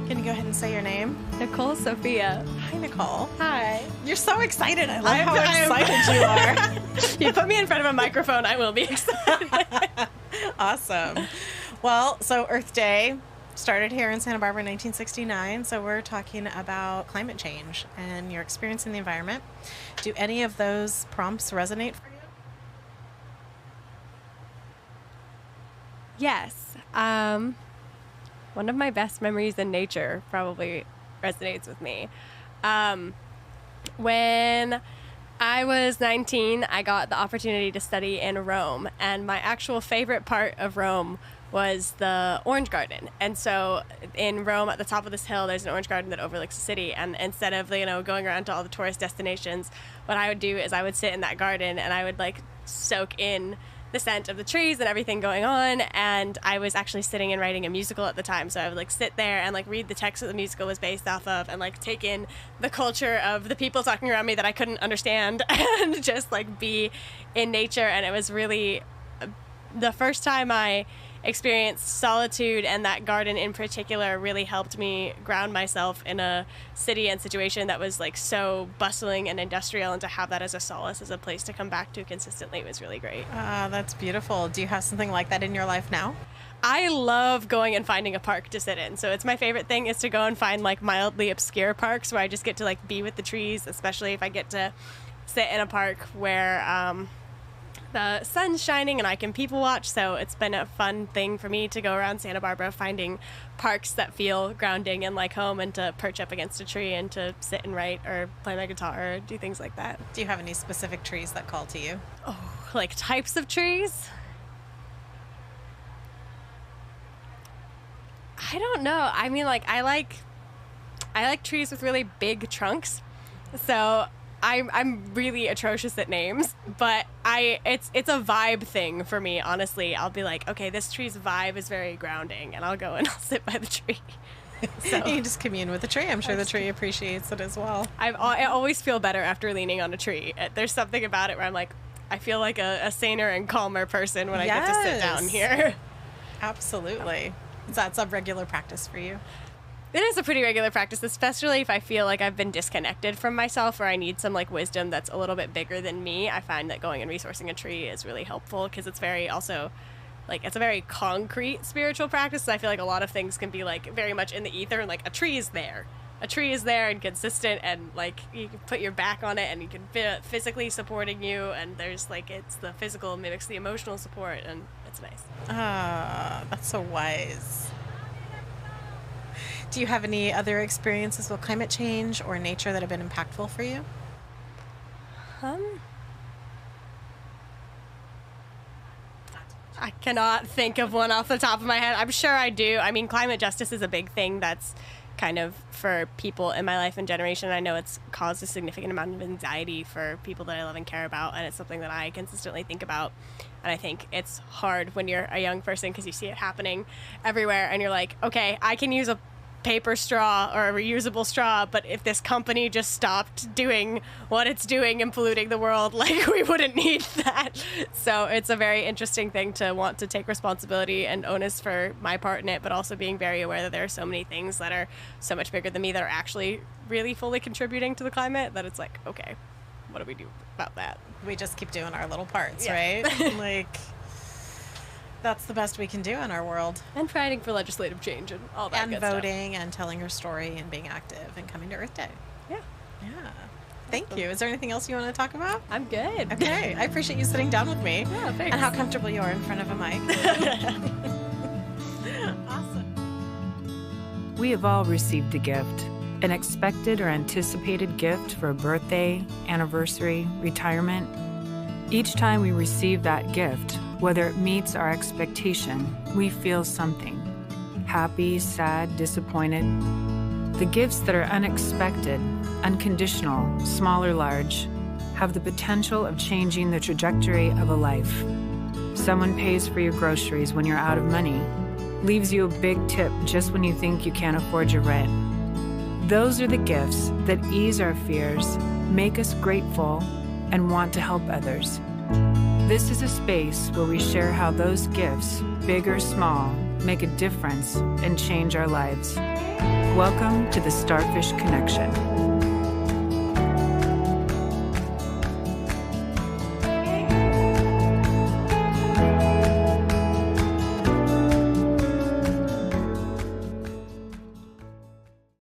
Can you go ahead and say your name? Nicole Sophia. Hi, Nicole. Hi. You're so excited. I love how excited you are. You put me in front of a microphone, I will be excited. Awesome. Well, so Earth Day started here in Santa Barbara in 1969, so we're talking about climate change and your experience in the environment. Do any of those prompts resonate for you? Yes. One of my best memories in nature probably resonates with me. When I was 19, I got the opportunity to study in Rome, and my actual favorite part of Rome was the orange garden. And so in Rome, at the top of this hill, there's an orange garden that overlooks the city. And instead of, going around to all the tourist destinations, what I would do is I would sit in that garden and I would soak in the scent of the trees and everything going on. And I was actually sitting and writing a musical at the time, so I would sit there and read the text that the musical was based off of, and take in the culture of the people talking around me that I couldn't understand, and just be in nature. And it was really the first time I experienced solitude, and that garden in particular really helped me ground myself in a city and situation that was so bustling and industrial, and to have that as a solace, as a place to come back to consistently, was really great. That's beautiful. Do you have something like that in your life now? I love going and finding a park to sit in. So it's my favorite thing is to go and find mildly obscure parks where I just get to be with the trees, especially if I get to sit in a park where the sun's shining and I can people watch. So it's been a fun thing for me to go around Santa Barbara finding parks that feel grounding and like home, and to perch up against a tree and to sit and write or play my guitar or do things like that. Do you have any specific trees that call to you? Oh, types of trees? I don't know. I mean, I like trees with really big trunks. So I'm really atrocious at names, but it's a vibe thing for me, honestly. I'll be okay, this tree's vibe is very grounding, and I'll go and I'll sit by the tree. So you can just commune with the tree. I'm sure the tree appreciates it as well. I always feel better after leaning on a tree. There's something about it where I feel like a saner and calmer person when I get to sit down here. Absolutely. That's a regular practice for you? It is a pretty regular practice, especially if I feel like I've been disconnected from myself, or I need some wisdom that's a little bit bigger than me. I find that going and resourcing a tree is really helpful, because it's very also it's a very concrete spiritual practice. So I feel like a lot of things can be very much in the ether, and a tree is there. A tree is there and consistent, and you can put your back on it and you can feel it physically supporting you, and there's it's the physical mimics the emotional support, and it's nice. That's so wise. Do you have any other experiences with climate change or nature that have been impactful for you? I cannot think of one off the top of my head. I'm sure I do. I mean, climate justice is a big thing that's kind of for people in my life and generation. I know it's caused a significant amount of anxiety for people that I love and care about, and it's something that I consistently think about. And I think it's hard when you're a young person, because you see it happening everywhere, and you're okay, I can use a paper straw or a reusable straw, but if this company just stopped doing what it's doing and polluting the world, we wouldn't need that. So it's a very interesting thing to want to take responsibility and onus for my part in it, but also being very aware that there are so many things that are so much bigger than me that are actually really fully contributing to the climate, that it's okay, what do we do about that? We just keep doing our little parts, yeah. Right? That's the best we can do in our world. And fighting for legislative change and all that and good voting stuff. And telling your story and being active and coming to Earth Day. Yeah. Thank you. Is there anything else you want to talk about? I'm good. Okay. I appreciate you sitting down with me. Yeah, thanks. And how comfortable you are in front of a mic. Awesome. We have all received a gift, an expected or anticipated gift for a birthday, anniversary, retirement. Each time we receive that gift, whether it meets our expectation, we feel something. Happy, sad, disappointed. The gifts that are unexpected, unconditional, small or large, have the potential of changing the trajectory of a life. Someone pays for your groceries when you're out of money, leaves you a big tip just when you think you can't afford your rent. Those are the gifts that ease our fears, make us grateful, and want to help others. This is a space where we share how those gifts, big or small, make a difference and change our lives. Welcome to the Starfish Connection.